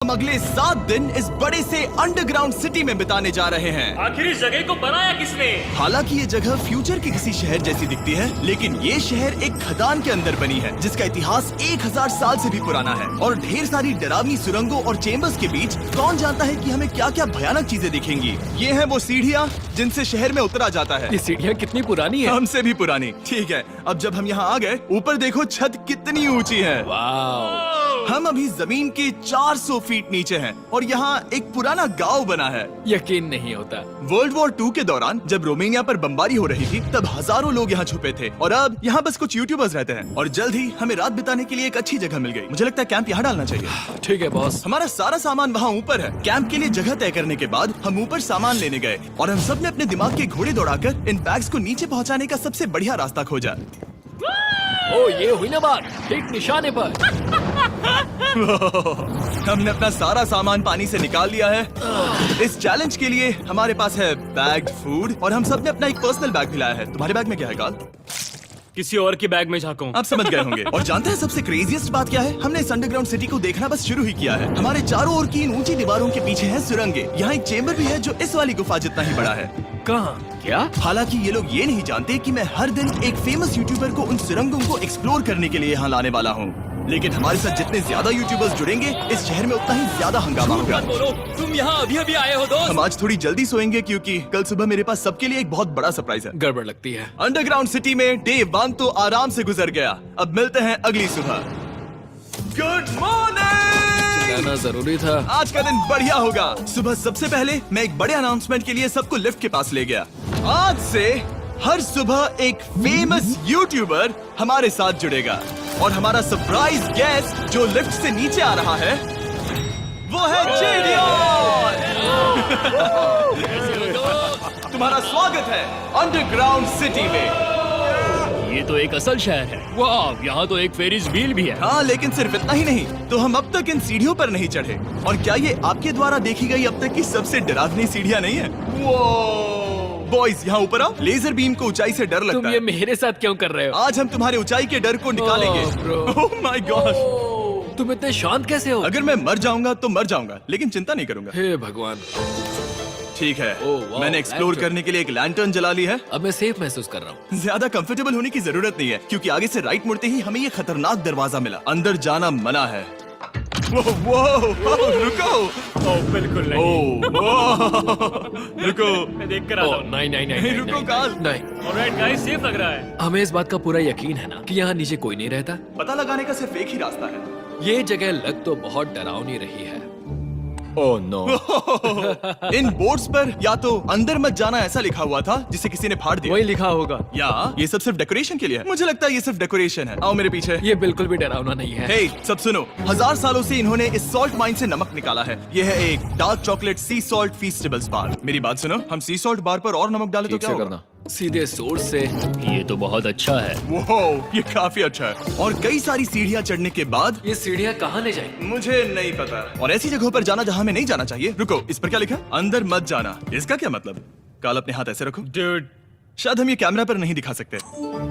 हम अगले 7 दिन इस बड़े से अंडरग्राउंड सिटी में बिताने जा रहे हैं। आखिर इस जगह को बनाया किसने? हालांकि ये जगह फ्यूचर के किसी शहर जैसी दिखती है, लेकिन ये शहर एक खदान के अंदर बनी है जिसका इतिहास 1000 साल से भी पुराना है और ढेर सारी डरावनी सुरंगों और चेम्बर्स के बीच कौन जानता है कि हमें क्या क्या भयानक चीजें दिखेंगी। ये है वो सीढ़ियाँ जिनसे शहर में उतरा जाता है। ये सीढ़ियाँ कितनी पुरानी है? हमसे भी पुरानी। ठीक है, अब जब हम यहाँ आ गए, ऊपर देखो छत कितनी ऊंची है। वाव! हम अभी जमीन के 400 फीट नीचे हैं और यहाँ एक पुराना गांव बना है। यकीन नहीं होता। वर्ल्ड वॉर 2 के दौरान जब रोमानिया पर बमबारी हो रही थी, तब हजारों लोग यहाँ छुपे थे और अब यहाँ बस कुछ यूट्यूबर्स रहते हैं। और जल्द ही हमें रात बिताने के लिए एक अच्छी जगह मिल गई। मुझे लगता है कैंप यहाँ डालना चाहिए। ठीक है बॉस। हमारा सारा सामान वहाँ ऊपर है। कैंप के लिए जगह तय करने के बाद हम ऊपर सामान लेने गए और हम सब ने अपने दिमाग के घोड़े दौड़ाकर इन बैग्स को नीचे पहुँचाने का सबसे बढ़िया रास्ता खोजा। ओ ये हुई ना बात, ठीक निशाने पर। हमने अपना सारा सामान पानी से निकाल लिया है। इस चैलेंज के लिए हमारे पास है बैग्ड फूड और हम सब ने अपना एक पर्सनल बैग भी लाया है। तुम्हारे बैग में क्या है काल? किसी और की बैग में झांको। आप समझ गए होंगे। और जानते हैं सबसे क्रेजीएस्ट बात क्या है? हमने इस अंडरग्राउंड सिटी को देखना बस शुरू ही किया है। हमारे चारों ओर की इन ऊंची दीवारों के पीछे है सुरंगें। यहाँ एक चेम्बर भी है जो इस वाली गुफा जितना ही बड़ा है। कहाँ? क्या? हालांकि ये लोग ये नहीं जानते कि मैं हर दिन एक फेमस यूट्यूबर को उन सुरंगों को एक्सप्लोर करने के लिए यहाँ लाने वाला हूँ। लेकिन हमारे साथ जितने ज्यादा यूट्यूबर्स जुड़ेंगे, इस शहर में उतना ही ज्यादा हंगामा होगा। बोलो, तुम यहाँ अभी अभी आए हो दोस्त? हम आज थोड़ी जल्दी सोएंगे क्योंकि कल सुबह मेरे पास सबके लिए एक बहुत बड़ा सरप्राइज है। गड़बड़ लगती है। अंडरग्राउंड सिटी में डे 1 तो आराम से गुजर गया। अब मिलते हैं अगली सुबह। Good morning! जाना जरूरी था। आज का दिन बढ़िया होगा। सुबह सबसे पहले मैं एक बड़े अनाउंसमेंट के लिए सबको लिफ्ट के पास ले गया। आज से हर सुबह एक फेमस यूट्यूबर हमारे साथ जुड़ेगा और हमारा सरप्राइज गेस्ट जो लिफ्ट से नीचे आ रहा है वो है जेडियन। तुम्हारा स्वागत है अंडरग्राउंड सिटी में। ये तो एक असल शहर है। वाह, यहाँ तो एक फेरिस व्हील भी है। हाँ, लेकिन सिर्फ इतना ही नहीं, तो हम अब तक इन सीढ़ियों पर नहीं चढ़े। और क्या ये आपके द्वारा देखी गई अब तक की सबसे डरावनी सीढ़ियाँ नहीं है? बॉयज, यहाँ ऊपर आओ। लेजर बीम को ऊंचाई से डर लगता तुम है। ये मेरे साथ क्यों कर रहे हो? आज हम तुम्हारे ऊंचाई के डर को निकालेंगे। Oh my God! तुम इतने शांत कैसे हो? अगर मैं मर जाऊंगा तो मर जाऊंगा, लेकिन चिंता नहीं करूंगा। हे भगवान। ठीक है, ओह, वाह, मैंने एक्सप्लोर लैंटर्न। करने के लिए एक लैंटर्न जला ली है। अब मैं सेफ महसूस कर रहा हूँ। ज्यादा कंफर्टेबल होने की जरूरत नहीं है क्योंकि आगे से राइट मुड़ते ही हमें ये खतरनाक दरवाजा मिला। अंदर जाना मना है। वो रुको। बिल्कुल नहीं। रुको। मैं देख कर ओह, आता हूँ। नहीं नहीं नहीं नहीं, नहीं, रुको नहीं, काल। नहीं। ऑलराइट गाइस, सेफ लग रहा है। हमें इस बात का पूरा यकीन है ना कि यहाँ नीचे कोई नहीं रहता। पता लगाने का सिर्फ एक ही रास्ता है। ये जगह लग तो बहुत डरावनी रही है। Oh no. इन बोर्ड्स पर या तो अंदर मत जाना ऐसा लिखा हुआ था जिसे किसी ने फाड़ दिया, वही लिखा होगा। या ये सब सिर्फ डेकोरेशन के लिए है। मुझे लगता है ये सिर्फ डेकोरेशन है। आओ मेरे पीछे। ये बिल्कुल भी डरावना नहीं है। हे, सब सुनो। 1000 सालों से इन्होंने इस सॉल्ट माइन से नमक निकाला है। ये है एक डार्क चॉकलेट सी सॉल्ट फीस्टेबल्स बार। मेरी बात सुनो, हम सी सॉल्ट बार पर और नमक डाले तो ठीक क्या से होगा? करना। सीधे सोर्स से। ये तो बहुत अच्छा है। वो ये काफी अच्छा है। और कई सारी सीढ़ियाँ चढ़ने के बाद ये सीढ़ियाँ कहाँ ले जाएंगी? मुझे नहीं पता। और ऐसी जगहों पर जाना जहाँ हमें नहीं जाना चाहिए। रुको, इस पर क्या लिखा है? अंदर मत जाना। इसका क्या मतलब? काल, अपने हाथ ऐसे रखो। डूड, शायद हम ये कैमरा पर नहीं दिखा सकते।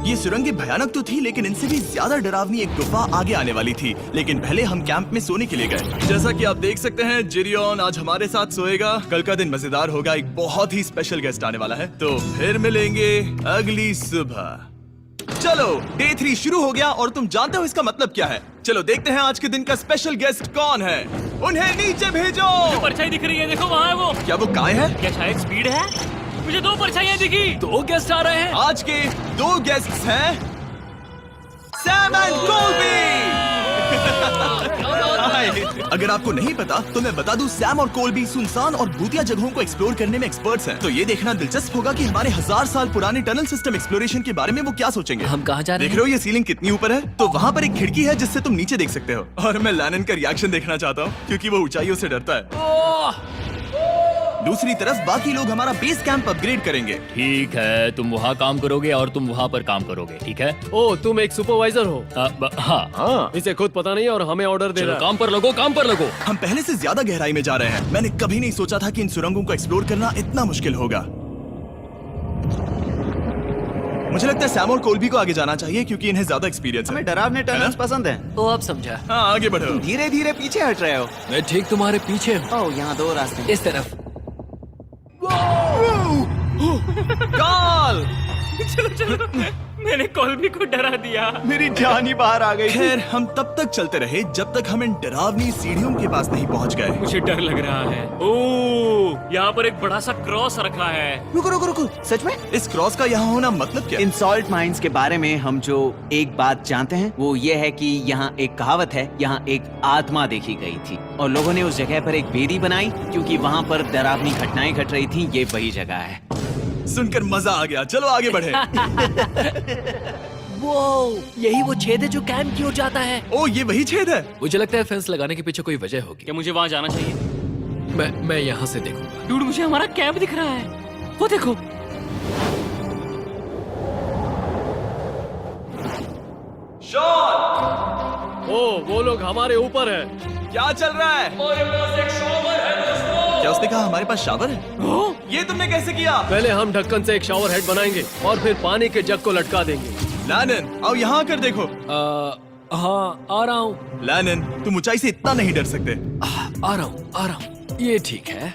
ये सुरंगें भयानक तो थी, लेकिन इनसे भी ज्यादा डरावनी एक गुफा आगे आने वाली थी। लेकिन पहले हम कैंप में सोने के लिए गए। जैसा कि आप देख सकते हैं, जिरियन आज हमारे साथ सोएगा। कल का दिन मजेदार होगा। एक बहुत ही स्पेशल गेस्ट आने वाला है। तो फिर मिलेंगे अगली सुबह। चलो, डे 3 शुरू हो गया और तुम जानते हो इसका मतलब क्या है? चलो देखते हैं आज के दिन का स्पेशल गेस्ट कौन है। उन्हें नीचे भेजो। परछाई दिख रही है, देखो वहाँ है वो। क्या वो काय है? क्या शायद स्पीड है? मुझे 2 परछाइयाँ दिखी। 2 गेस्ट आ रहे हैं। आज के 2 गेस्ट्स हैं सैम एंड कोल्बी। अगर आपको नहीं पता तो मैं बता दूं, सैम और कोल्बी सुनसान और भूतिया जगहों को एक्सप्लोर करने में एक्सपर्ट्स हैं। तो ये देखना दिलचस्प होगा कि हमारे 1000 साल पुराने टनल सिस्टम एक्सप्लोरेशन के बारे में वो क्या सोचेंगे। हम कहाँ जा रहे देख रहे हो ये सीलिंग कितनी ऊपर है? तो वहाँ पर एक खिड़की है जिससे तुम नीचे देख सकते हो। और मैं लैनन का रिएक्शन देखना चाहता हूँ क्योंकि वो ऊंचाइयों से डरता है। दूसरी तरफ बाकी लोग हमारा बेस कैंप अपग्रेड करेंगे। ठीक है, तुम वहाँ काम करोगे और तुम वहाँ पर काम करोगे, ठीक है? ओ, तुम एक सुपरवाइजर हो? हाँ। इसे खुद पता नहीं और हमें ऑर्डर दे चलो रहा। काम पर लगो, काम पर लगो। हम पहले से ज्यादा गहराई में जा रहे हैं। मैंने कभी नहीं सोचा था कि इन सुरंगों को एक्सप्लोर करना इतना मुश्किल होगा। मुझे लगता है सैम और कोल्बी को आगे जाना चाहिए क्योंकि इन्हें ज्यादा एक्सपीरियंस है। हमें डरावने टनल्स पसंद हैं। वो अब समझा। हाँ आगे बढ़ो। धीरे धीरे पीछे हट रहे हो। मैं ठीक तुम्हारे पीछे हूँ। ओह, यहाँ 2 रास्ते हैं। इस तरफ। काल चलो चलो, मैंने कॉल्बी को डरा दिया। मेरी जान ही बाहर आ गई। खैर हम तब तक चलते रहे जब तक हम इन डरावनी सीढ़ियों के पास नहीं पहुंच गए। मुझे डर लग रहा है। ओह, यहाँ पर एक बड़ा सा क्रॉस रखा है। रुको रुको रुको, सच में? इस क्रॉस का यहाँ होना मतलब क्या? इन सॉल्ट माइंस के बारे में हम जो एक बात जानते हैं वो ये है कि यहाँ एक कहावत है, यहाँ एक आत्मा देखी गई थी और लोगों ने उस जगह पर एक वेदी बनाई क्योंकि वहाँ पर डरावनी घटनाएं घट रही थी। ये वही जगह है। सुनकर मजा आ गया, चलो आगे बढ़े। वो यही वो छेद है जो कैंप की ओर जाता है। ओ ये वही छेद है। मुझे लगता है फेंस लगाने के पीछे कोई वजह होगी। क्या मुझे वहाँ जाना चाहिए? मैं यहाँ से देखूंगा। डूड, मुझे हमारा कैंप दिख रहा है। वो देखो। ओ, वो लोग हमारे ऊपर है। क्या चल रहा है? क्या उसने कहा हमारे पास शावर है? ये तुमने कैसे किया? पहले हम ढक्कन से एक शावर हेड बनाएंगे और फिर पानी के जग को लटका देंगे। लैनन आओ यहाँ कर देखो। हाँ आ रहा हूँ। लैनन तुम ऊंचाई से इतना नहीं डर सकते। आ रहा हूँ। ये ठीक है।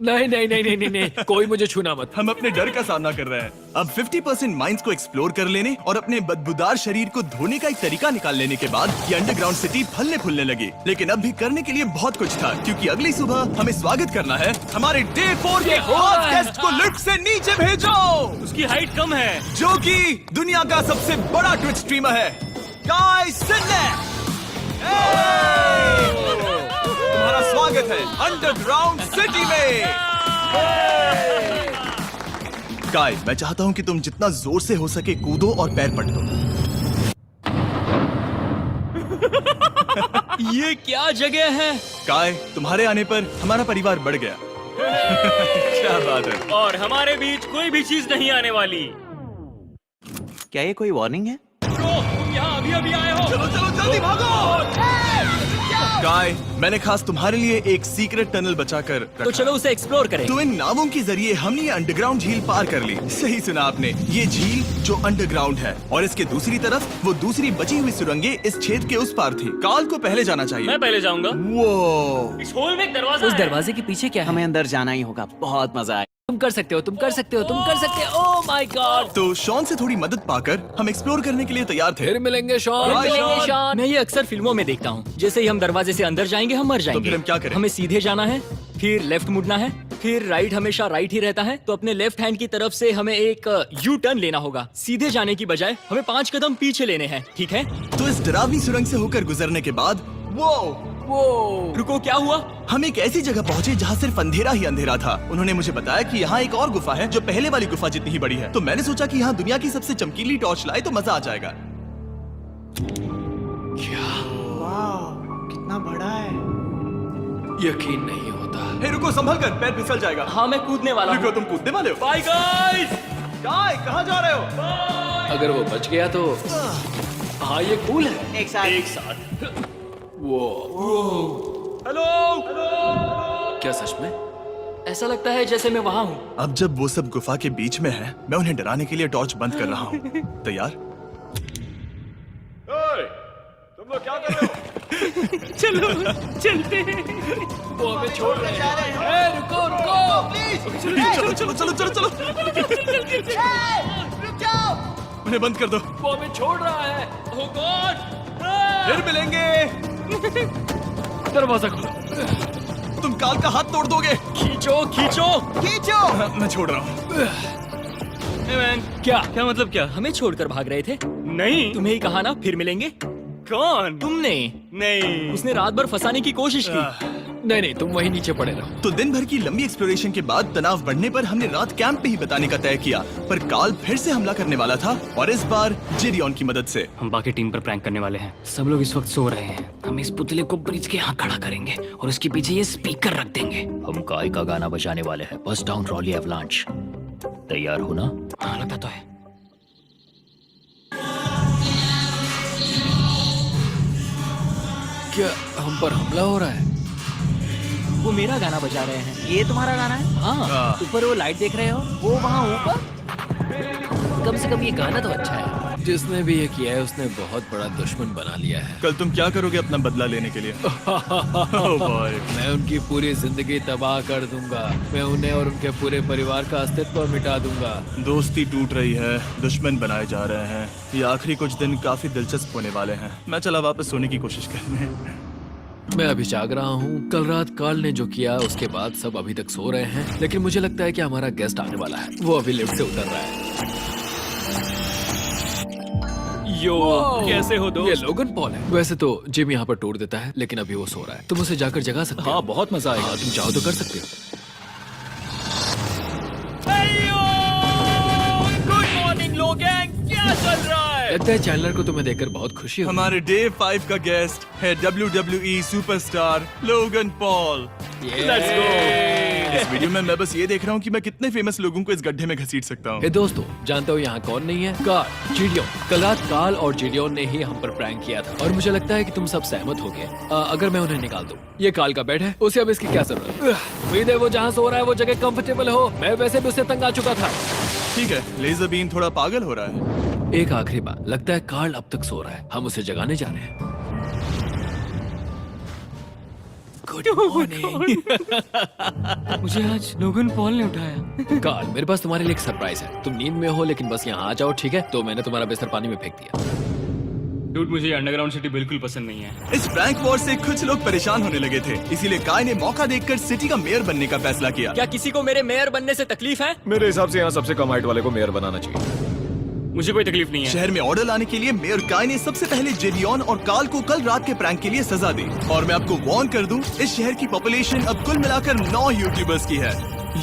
नहीं नहीं नहीं नहीं नहीं नहीं, कोई मुझे छूना मत। हम अपने डर का सामना कर रहे हैं। अब 50% माइंस को एक्सप्लोर कर लेने और अपने बदबूदार शरीर को धोने का एक तरीका निकाल लेने के बाद ये अंडरग्राउंड सिटी फलने फूलने लगी। लेकिन अब भी करने के लिए बहुत कुछ था क्योंकि अगली सुबह हमें स्वागत करना है हमारे डे 4 के हॉट गेस्ट को लिफ्ट से नीचे भेजो, उसकी हाइट कम है। जो कि दुनिया का सबसे बड़ा ट्विच स्ट्रीमर है, गाय सिडनेक। तुम्हारा स्वागत है अंडरग्राउंड सिटी में। गाय, मैं चाहता हूँ कि तुम जितना जोर से हो सके कूदो और पैर पटको। ये क्या जगह है? गाय, तुम्हारे आने पर हमारा परिवार बढ़ गया। क्या बात है। और हमारे बीच कोई भी चीज नहीं आने वाली। क्या ये कोई वार्निंग है? तुम यहाँ अभी अभी आए हो। चलो चलो जल्दी भागो। गाय, मैंने खास तुम्हारे लिए एक सीक्रेट टनल बचाकर रखा। तो चलो उसे एक्सप्लोर करें। तो इन नावों के जरिए हमने ये अंडरग्राउंड झील पार कर ली। सही सुना आपने, ये झील जो अंडरग्राउंड है और इसके दूसरी तरफ वो दूसरी बची हुई सुरंगें इस छेद के उस पार थी। काल को पहले जाना चाहिए। मैं पहले जाऊंगा। वो इस होल में एक दरवाजा उस है। दरवाजे के पीछे क्या है? हमें अंदर जाना ही होगा। बहुत मजा आए। तुम कर सकते हो, तुम कर सकते हो, तुम कर सकते हो। Oh my God. तो शॉन से थोड़ी मदद पाकर हम एक्सप्लोर करने के लिए तैयार थे। फिर मिलेंगे शॉन। Bye, Shawn. शॉन। मैं ये अक्सर फिल्मों में देखता हूँ। जैसे ही हम दरवाजे से अंदर जाएंगे हम मर जाएंगे। फिर हम क्या करें? हमें सीधे जाना है, फिर लेफ्ट मुड़ना है, फिर राइट हमेशा राइट ही रहता है। तो अपने लेफ्ट हैंड की तरफ से हमें एक यू टर्न लेना होगा। सीधे जाने की बजाय हमें 5 कदम पीछे लेने हैं, ठीक है? तो इस डरावनी सुरंग से होकर गुजरने के बाद रुको, क्या हुआ? हम एक ऐसी जगह पहुंचे जहाँ सिर्फ अंधेरा ही अंधेरा था। उन्होंने मुझे बताया कि यहाँ एक और गुफा है जो पहले वाली गुफा जितनी ही बड़ी है। तो मैंने सोचा कि यहाँ दुनिया की सबसे चमकीली टॉर्च लाए तो मजा आ जाएगा। कितना बड़ा है। यकीन नहीं होता। हे रुको, संभल कर, पैर फिसल जाएगा। हाँ, मैं कूदने वाला रुको, हूँ। तुम कूदने वाले हो? Bye guys. गाय, कहाँ जा रहे हो? अगर वो बच गया तो हाँ ये कूल है। एक साथ। एक साथ। हेलो। क्या सच में? ऐसा लगता है जैसे मैं वहाँ हूँ। अब जब वो सब गुफा के बीच में है, मैं उन्हें डराने के लिए टॉर्च बंद कर रहा हूँ। तैयार? तुम लोग क्या कर रहे हो? चलो चलते हैं। वो हमें छोड़ रहे हैं। रुको रुको। चलो चलो चलो चलो चलो। उन्हें बंद कर दो। वो हमें छोड़ रहा है। Oh God! फिर मिलेंगे। दरवाजा खोलो। तुम काल का हाथ तोड़ दोगे। खींचो खींचो। खींचो। मैं छोड़ रहा हूँ। Hey man, क्या मतलब क्या? हमें छोड़कर भाग रहे थे। नहीं। तुम्हें ही कहा ना फिर मिलेंगे। कौन? तुमने। नहीं। उसने रात भर फंसाने की कोशिश की। नहीं नहीं, तुम वहीं नीचे पड़े रहो। तो दिन भर की लंबी एक्सप्लोरेशन के बाद तनाव बढ़ने पर हमने रात कैंप पे ही बिताने का तय किया। पर काल फिर से हमला करने वाला था और इस बार जिरियन की मदद से। हम बाकी टीम पर प्रैंक करने वाले हैं। सब लोग इस वक्त सो रहे हैं। हम इस पुतले को ब्रिज के यहाँ खड़ा करेंगे और उसके पीछे ये स्पीकर रख देंगे। हम काय का गाना बजाने वाले हैं। बस डाउन रॉली एवलांच। तैयार हो ना? हाँ, लगता तो है। क्या हम पर हमला हो रहा है? वो मेरा गाना बजा रहे हैं। ये तुम्हारा गाना है? हाँ, ऊपर वो लाइट देख रहे हो? वो वहाँ ऊपर कम से कम ये गाना तो अच्छा है। जिसने भी ये किया है उसने बहुत बड़ा दुश्मन बना लिया है। कल तुम क्या करोगे अपना बदला लेने के लिए? Oh boy. मैं उनकी पूरी जिंदगी तबाह कर दूंगा। मैं उन्हें और उनके पूरे परिवार का अस्तित्व मिटा दूंगा। दोस्ती टूट रही है, दुश्मन बनाए जा रहे हैं। ये आखिरी कुछ दिन काफी दिलचस्प होने वाले हैं। मैं चला वापस सोने की कोशिश करने। मैं अभी जाग रहा हूँ। कल रात कार्ल ने जो किया उसके बाद सब अभी तक सो रहे हैं, लेकिन मुझे लगता है कि हमारा गेस्ट आने वाला है। वो अभी लिफ्ट से उतर रहा है। यो, कैसे हो ये दोस्त? लोगन पॉल है। वैसे तो जिम यहाँ पर टूट देता है, लेकिन अभी वो सो रहा है। तुम उसे जाकर जगा सकते हो। हाँ, बहुत मजा आएगा। हाँ, तुम चाहो तो कर सकते हो। गुड मॉर्निंग लोगैंग, क्या चल रहा है? लगता है चैनलर को तुम्हें देखकर बहुत खुशी होगी। हमारे डे 5 का गेस्ट है WWE superstar Logan Paul. Let's go. इस वीडियो में मैं बस ये देख रहा हूँ कि मैं कितने फेमस लोगों को इस गड्ढे में घसीट सकता हूँ। हे दोस्तों, जानते हो यहाँ कौन नहीं है? कार्ल, जीडियोन। कल रात कार्ल और जीडियोन ने ही हम पर प्रैंक किया था और मुझे लगता है कि तुम सब सहमत हो गए। अगर मैं उन्हें निकाल दूं। ये कार्ल का बेड है, उसे अब इसकी क्या जरूरत है? उम्मीद है वो जहाँ सो रहा है वो जगह कंफर्टेबल हो। मैं वैसे भी उससे तंग आ चुका था। ठीक है, लेजर बीन थोड़ा पागल हो रहा है। एक आखिरी बात, लगता है कार्ल अब तक सो रहा है। हम उसे जगाने जा रहे हैं। Good morning. मुझे आज लोगन पॉल ने उठाया। कार्ल, मेरे पास तुम्हारे लिए एक सरप्राइज है। तुम नींद में हो लेकिन बस यहाँ आ जाओ, ठीक है? तो मैंने तुम्हारा बिस्तर पानी में फेंक दिया। डूड, मुझे अंडरग्राउंड सिटी बिल्कुल पसंद नहीं है। इस प्रैंक वॉर से कुछ लोग परेशान होने लगे थे, इसीलिए काय ने मौका देखकर सिटी का मेयर बनने का फैसला किया। क्या किसी को मेरे मेयर बनने से तकलीफ है? मेरे हिसाब से यहाँ सबसे कम हाइट वाले को मेयर बनाना चाहिए। मुझे कोई तकलीफ नहीं है। शहर में ऑर्डर लाने के लिए मेयर काय ने सबसे पहले जेडियन और कार्ल को कल रात के प्रैंक के लिए सजा दी। और मैं आपको वार्न कर दूं, इस शहर की पॉपुलेशन अब कुल मिलाकर 9 यूट्यूबर्स की है।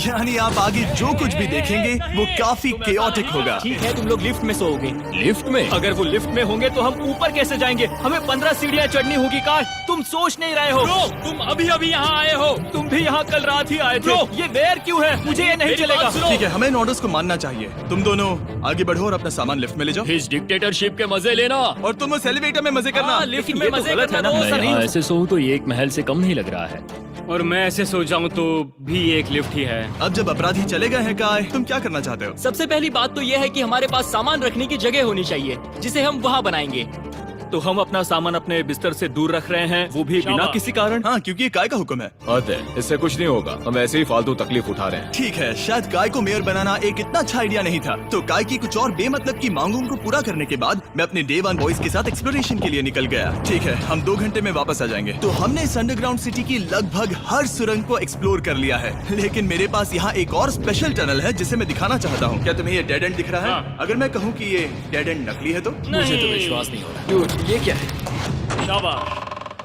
यानी आप आगे जो कुछ भी देखेंगे वो काफी केओटिक होगा। ठीक है, तुम लोग लिफ्ट में सोओगे। लिफ्ट में? अगर वो लिफ्ट में होंगे तो हम ऊपर कैसे जाएंगे? हमें 15 सीढ़ियाँ चढ़नी होगी। कार, तुम सोच नहीं रहे हो। ब्रो, तुम अभी अभी यहाँ आए हो। तुम भी यहाँ कल रात ही आए थे। ये वेयर क्यों है? मुझे ये नहीं मेरी चलेगा। बात सुनो। ठीक है, हमें इन ऑर्डर्स को मानना चाहिए। तुम दोनों आगे बढ़ो और अपना सामान लिफ्ट में ले जाओ। इस डिक्टेटरशिप के मजे लेना। और तुम उस एलिवेटर में मजे करना। हाँ, लिफ्ट लेकिन में ये तो मजे गलत है करना ना। तो ऐसा मैं नहीं हो यहाँ ऐसे सोऊं तो ये एक महल से कम नहीं लग रहा है। और मैं ऐसे सो जाऊं तो भी एक लिफ्ट ही है। अब जब अपराधी चले गए हैं काय, तुम क्या करना चाहते हो? सबसे पहली बात तो ये है कि हमारे पास सामान रखने की जगह होनी चाहिए, जिसे हम वहाँ बनाएंगे। तो हम अपना सामान अपने बिस्तर से दूर रख रहे हैं, वो भी बिना किसी कारण। हाँ, क्योंकि ये काय का हुक्म है। अतः इससे कुछ नहीं होगा, हम ऐसे ही फालतू तकलीफ उठा रहे हैं। ठीक है, शायद काय को मेयर बनाना एक इतना अच्छा आइडिया नहीं था। तो काय की कुछ और बेमतलब की मांगों को पूरा करने के बाद मैं अपने डे 1 बॉयज के साथ एक्सप्लोरेशन के लिए निकल गया। ठीक है, हम 2 घंटे में वापस आ जाएंगे। तो हमने इस अंडरग्राउंड सिटी की लगभग हर सुरंग को एक्सप्लोर कर लिया है, लेकिन मेरे पास यहाँ एक और स्पेशल टनल है जिसे मैं दिखाना चाहता हूँ। क्या तुम्हें ये डेड एंड दिख रहा है? हाँ। अगर मैं कहूँ कि ये डेड एंड नकली है तो? मुझे तो विश्वास नहीं हो रहा। Dude, ये क्या है?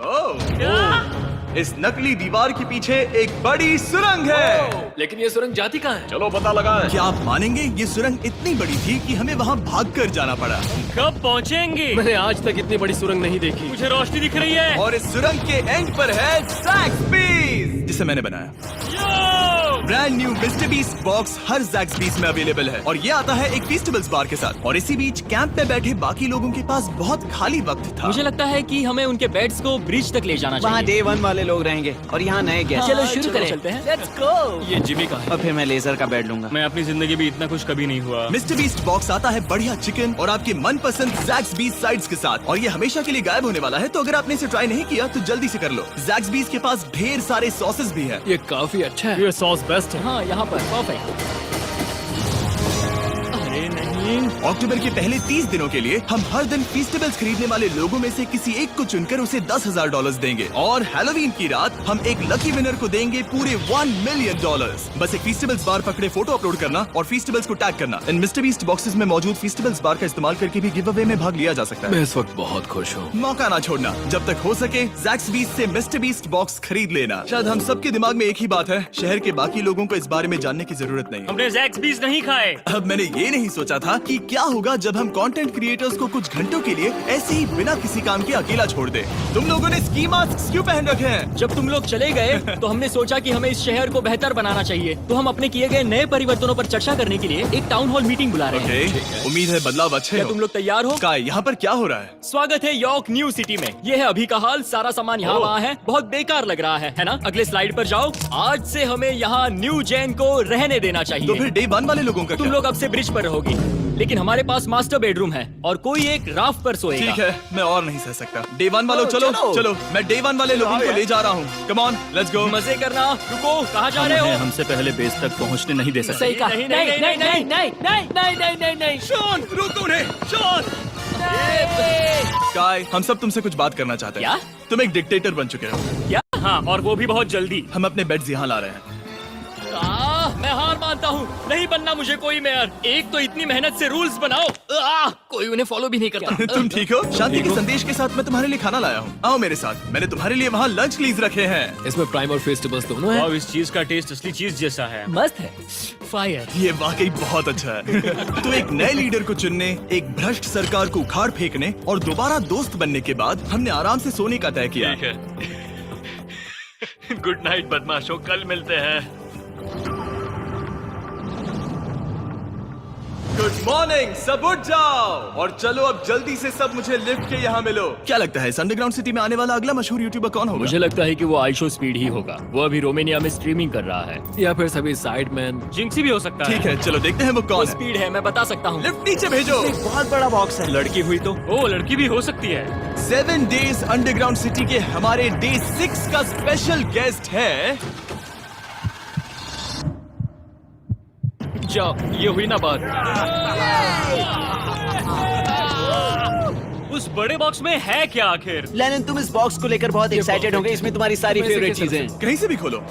ओह, इस नकली दीवार के पीछे एक बड़ी सुरंग है। लेकिन ये सुरंग जाती कहाँ है? चलो पता लगाएं। क्या आप मानेंगे, ये सुरंग इतनी बड़ी थी कि हमें वहाँ भागकर जाना पड़ा। कब पहुँचेंगे? मैंने आज तक इतनी बड़ी सुरंग नहीं देखी। मुझे रोशनी दिख रही है। और इस सुरंग के एंड पर है ज़ैक्सबीस, जिसे मैंने बनाया। Brand new Mr Beast box हर ज़ैक्सबीस में अवेलेबल है और ये आता है एक फेस्टिवल्स बार के साथ। और इसी बीच कैंप में बैठे बाकी लोगों के पास बहुत खाली वक्त था। मुझे लगता है कि हमें उनके बेड्स को ब्रिज तक ले जाना वहाँ चाहिए। डे 1 वाले लोग रहेंगे और यहाँ नए गेस्ट। चलो शुरू करें। चलते हैं। Let's go। ये जिमी का है। और फिर मैं लेजर का बेड लूंगा। मैं अपनी जिंदगी में इतना खुश कभी नहीं हुआ। मिस्टर बीस्ट बॉक्स आता है बढ़िया चिकन और आपके मनपसंद ज़ैक्सबीस साइड्स के साथ, और ये हमेशा के लिए गायब होने वाला है। तो अगर आपने इसे ट्राई नहीं किया तो जल्दी से कर लो। ज़ैक्सबीस के पास ढेर सारे सॉसेस भी हैं। ये काफी अच्छा है। ये सॉस बेस्ट है। हाँ, यहाँ पर परफेक्ट। अरे नहीं, अक्टूबर के पहले 30 दिनों के लिए हम हर दिन फेस्टिवल्स खरीदने वाले लोगों में से किसी एक को चुनकर उसे $10,000 देंगे। और हैलोवीन की रात हम एक लकी विनर को देंगे पूरे $1 मिलियन। बस एक फेस्टिवल्स बार पकड़े फोटो अपलोड करना और फेस्टिवल्स को टैग करना। इन मिस्टर बीस्ट बॉक्सेस में मौजूद फेस्टिवल्स बार का इस्तेमाल करके भी गिव अवे में भाग लिया जा सकता है। मैं इस वक्त बहुत खुश हूँ। मौका ना छोड़ना, जब तक हो सके ज़ैक्सबीस से मिस्टर बीस्ट बॉक्स खरीद लेना। शायद हम सबके दिमाग में एक ही बात है, शहर के बाकी लोगों को इस बारे में जानने की जरूरत नहीं है। हमने ज़ैक्सबीस नहीं खाए। अब मैंने ये नहीं सोचा था कि क्या होगा जब हम कंटेंट क्रिएटर्स को कुछ घंटों के लिए ऐसे ही बिना किसी काम के अकेला छोड़ दे। तुम लोगों ने स्की मास्क क्यों पहन रखे हैं? जब तुम लोग चले गए तो हमने सोचा कि हमें इस शहर को बेहतर बनाना चाहिए। तो हम अपने किए गए नए परिवर्तनों पर चर्चा करने के लिए एक टाउन हॉल मीटिंग बुला रहे हैं। ओके, उम्मीद है बदलाव अच्छे क्या हो। तुम लोग तैयार हो? काय, यहाँ पर क्या हो रहा है? स्वागत है यॉर्क न्यू सिटी में। ये है अभी का हाल। सारा सामान यहाँ वहाँ है। बहुत बेकार लग रहा है ना? अगले स्लाइड पर जाओ। आज से हमें यहाँ न्यू जेन को रहने देना तो चाहिए। फिर डे 1 वाले लोगों का तुम क्या? लोग अब से ब्रिज पर रहोगी। लेकिन हमारे पास मास्टर बेडरूम है और कोई एक राफ्ट पर सोएगा। ठीक है, मैं और नहीं सह सकता। डे 1 वालों चलो चलो, मैं डे 1 वाले लोगों को ले जा रहा हूँ। Come on, let's go. मजे करना। रुको, कहाँ जा रहे हो? हमसे पहले बेस तक पहुंचने नहीं दे सकते। सही कहा। नहीं नहीं नहीं नहीं नहीं नहीं नहीं नहीं नहीं नहीं। शॉन, रोको उन्हें, शॉन। स्काई, हम सब तुमसे कुछ बात करना चाहते हैं। क्या? तुम एक डिक्टेटर बन चुके हो। क्या? हाँ, और वो भी बहुत जल्दी। हम अपने बेड्स यहाँ ला रहे हैं। मैं हार मानता हूँ। नहीं बनना मुझे कोई मेयर। एक तो इतनी मेहनत से रूल्स बनाओ, कोई उन्हें फॉलो भी नहीं करता। तुम ठीक हो? शांति के संदेश के साथ मैं तुम्हारे लिए खाना लाया हूँ। आओ मेरे साथ, मैंने तुम्हारे लिए वहाँ लंच लीज रखे हैं। इसमें प्राइम और फेस्टिवल्स दोनों हैं। अब इस चीज का टेस्ट असली चीज जैसा है। मस्त है। फायर। ये वाकई बहुत अच्छा है। तो एक नए लीडर को चुनने, एक भ्रष्ट सरकार को उखाड़ फेंकने और दोबारा दोस्त बनने के बाद हमने आराम से सोने का तय किया। गुड नाइट बदमाशों, कल मिलते हैं। गुड मॉर्निंग, सब उठ जाओ और चलो अब जल्दी से सब मुझे लिफ्ट के यहाँ मिलो। क्या लगता है इस अंडरग्राउंड सिटी में आने वाला अगला मशहूर यूट्यूबर कौन होगा? मुझे लगता है कि वो आइशो स्पीड ही होगा। वो अभी रोमानिया में स्ट्रीमिंग कर रहा है। या फिर सभी साइडमैन। जिंक्सी भी हो सकता है। ठीक है, चलो देखते हैं वो कौन है। स्पीड है, मैं बता सकता हूँ। लिफ्ट नीचे भेजो। बहुत बड़ा बॉक्स है। लड़की हुई तो ओ लड़की भी हो सकती है। 7 डेज अंडरग्राउंड सिटी के हमारे डे 6 का स्पेशल गेस्ट है। जाओ, ये हुई ना बात। उस बड़े बॉक्स में है क्या आखिर? लेनिन, तुम इस बॉक्स को लेकर बहुत एक्साइटेड होंगे। इसमें तुम्हारी सारी इसमें से फेवरेट किस तरह चीजें हैं। कहीं से भी खोलो।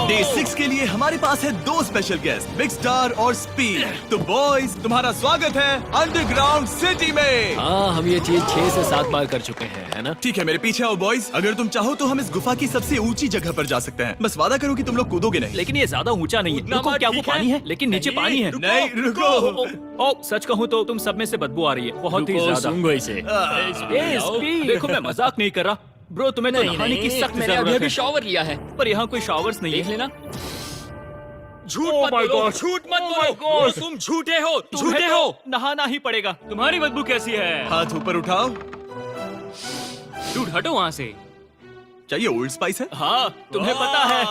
डे 6 के लिए हमारे पास है 2 स्पेशल गेस्ट, बिग स्टार और स्पीड। तो बॉयज, तुम्हारा स्वागत है अंडरग्राउंड सिटी में। हाँ, हम ये चीज 6 से 7 बार कर चुके हैं, है ना? ठीक है, मेरे पीछे आओ बॉयज। अगर तुम चाहो तो हम इस गुफा की सबसे ऊंची जगह पर जा सकते हैं। बस वादा करो कि तुम लोग कूदोगे नहीं। लेकिन ये ज्यादा ऊंचा नहीं है। रुको, क्या वो पानी है? लेकिन नीचे पानी है। नहीं, रुको। ओ, सच कहूँ तो तुम सब में से बदबू आ रही है, बहुत ही ज्यादा। सूंघो इसे। देखो, मैं मजाक नहीं कर रहा ब्रो, तुम्हें तो नहाने की सख्त मैंने अभी जरूरत अभी है। शॉवर लिया है। पर यहाँ कोई शावर्स नहीं देख है। लेना। झूठ Oh मत my बोलो, God. झूठ मत Oh बोलो। my God. तुम झूठे हो, तुम्हें झूठे तो हो। नहाना ही पड़ेगा। तुम्हारी बदबू कैसी है? हाथ ऊपर उठाओ। डूड, हटो वहाँ से। क्या ये ओल्ड स्पाइस है? हाँ, तुम्हें पता है।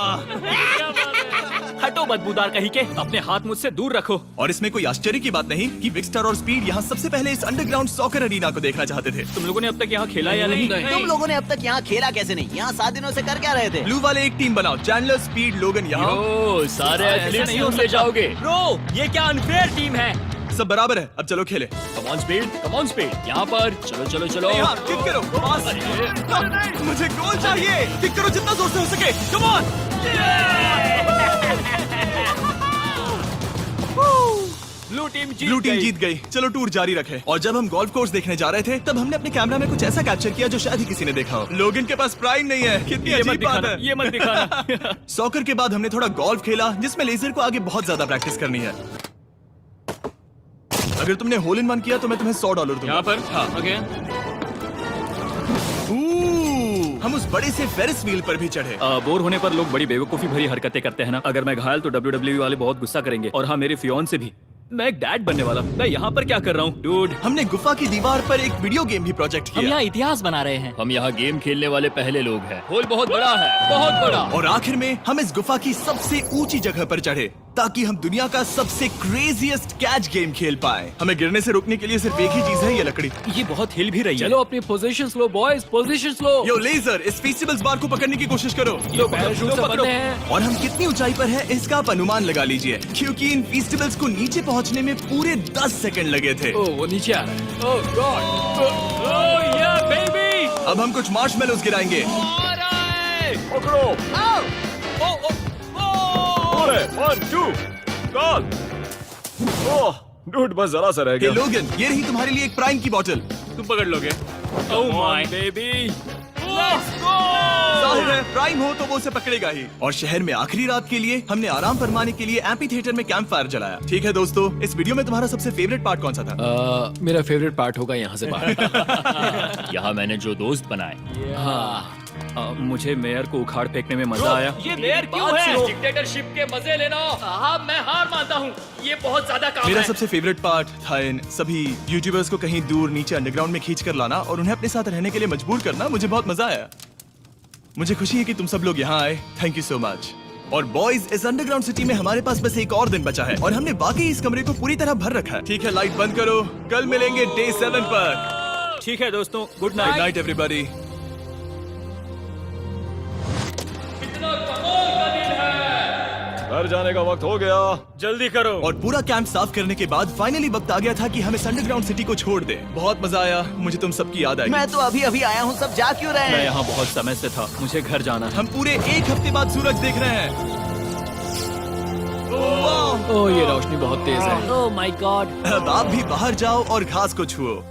हटो बदबूदार कहीं के, अपने हाथ मुझसे दूर रखो। और इसमें कोई आश्चर्य की बात नहीं कि बिग स्टार और स्पीड यहाँ सबसे पहले इस अंडरग्राउंड सॉकर अरीना को देखना चाहते थे। तुम लोगों ने अब तक यहाँ खेला या नहीं? तुम लोगों ने अब तक यहाँ खेला कैसे नहीं? यहाँ 7 दिनों से कर क्या रहे थे? ब्लू वाले एक टीम बनाओ, चैंडलर, स्पीड, लोगन यहाँ। ओ, सारे ऐसा एथलीट्स नहीं तुम हो ले सकता। जाओगे। ब्रो, ये क्या अनफेयर टीम है। सब बराबर है, अब चलो खेले। Come on speed, come on speed. यहाँ पर चलो चलो चलो। यहाँ किक करो, पास। मुझे गोल चाहिए। किक करो जितना जोर से हो सके। Come on. ब्लू टीम जीत गई। चलो टूर जारी रखे। और जब हम गोल्फ कोर्स देखने जा रहे थे तब हमने अपने कैमरा में कुछ ऐसा कैप्चर किया जो शायद ही किसी ने देखा हो। लोगन के पास प्राइम नहीं है। कितनी ये मत अजीब बात दिखाना, है। ये मत दिखाना। सॉकर के बाद हमने थोड़ा गोल्फ खेला जिसमें लेजर को आगे बहुत ज्यादा प्रैक्टिस करनी है। अगर तुमने होल इन वन किया तो मैं तुम्हें $100 दूंगा। यहाँ पर हाँ। ओके। हम उस बड़े से फेरिस व्हील पर भी चढ़े। बोर होने पर लोग बड़ी बेवकूफी भरी हरकतें करते हैं ना। अगर मैं घायल तो WWE वाले बहुत गुस्सा करेंगे। और हाँ, मेरे फियोन्से भी। मैं एक डैड बनने वाला। मैं यहाँ पर क्या कर रहा हूँ डूड? हमने गुफा की दीवार पर एक वीडियो गेम भी प्रोजेक्ट हम किया। यहाँ इतिहास बना रहे हैं। हम यहाँ गेम खेलने वाले पहले लोग हैं। होल बहुत बड़ा है, बहुत बड़ा। और आखिर में हम इस गुफा की सबसे ऊंची जगह पर चढ़े ताकि हम दुनिया का सबसे क्रेजीएस्ट कैच गेम खेल पाए। हमें गिरने से रोकने के लिए सिर्फ एक ही चीज है, ये लकड़ी। ये बहुत हिल भी रही है। चलो अपनी पोजीशन लो बॉयज, पोजीशन लो। यो लेजर, इस फेस्टिवल्स बार को पकड़ने की कोशिश करो। ये पैराशूट से बंधे हैं। और हम कितनी ऊंचाई पर हैं इसका आप अनुमान लगा लीजिए, क्योंकि इन फेस्टिवल्स को नीचे पहुंचने में पूरे 10 सेकंड लगे थे। ओ, वो नीचे आ रहा है। ओह गॉड। ओह या बेबी। अब हम कुछ मार्शमेलोस गिराएंगे। पकड़ो। अरे 1 2 कॉल। ओह डूड, बस जरा सा रह हे गया। लोगन, ये रही तुम्हारे लिए एक प्राइम की बोतल। तुम पकड़ लोगे? Oh my baby. Let's go. जाहिर है प्राइम हो तो वो उसे पकड़ेगा ही। और शहर में आखिरी रात के लिए हमने आराम फरमाने के लिए एम्पी थिएटर में कैंप फायर जलाया। ठीक है दोस्तों, इस वीडियो में तुम्हारा सबसे फेवरेट पार्ट कौन सा था? मेरा फेवरेट पार्ट होगा यहाँ से बाहर। यहाँ मैंने जो दोस्त बनाए। हाँ, मुझे मेयर को उखाड़ फेंकने में मजा आया। ये मेयर क्यों है? डिक्टेटरशिप के मजे लेना। हाँ, मैं हार मानता हूँ। ये बहुत ज्यादा काम मेरा है। सबसे फेवरेट पार्ट था इन सभी यूट्यूबर्स को कहीं दूर नीचे अंडरग्राउंड में खींच कर लाना और उन्हें अपने साथ रहने के लिए मजबूर करना। मुझे बहुत मजा आया। मुझे खुशी है कि तुम सब लोग यहाँ आए। Thank you so much. और बॉयज, इस अंडरग्राउंड सिटी में हमारे पास बस एक और दिन बचा है और हमने वाकई इस कमरे को पूरी तरह भर रखा है। ठीक है, लाइट बंद करो। कल मिलेंगे डे 7 पर। ठीक है दोस्तों, good good night. Night everybody. घर जाने का वक्त हो गया। जल्दी करो। और पूरा कैंप साफ करने के बाद फाइनली वक्त आ गया था कि हम इस अंडरग्राउंड सिटी को छोड़ दें। बहुत मजा आया। मुझे तुम सबकी याद आई। मैं तो अभी अभी आया हूँ, सब जा क्यों रहे मैं हैं? यहाँ बहुत समय से था, मुझे घर जाना है। हम पूरे एक हफ्ते बाद सूरज देख रहे हैं। ओह, ये रोशनी बहुत तेज है। Oh my God. अब आप भी बाहर जाओ और घास को छुओ।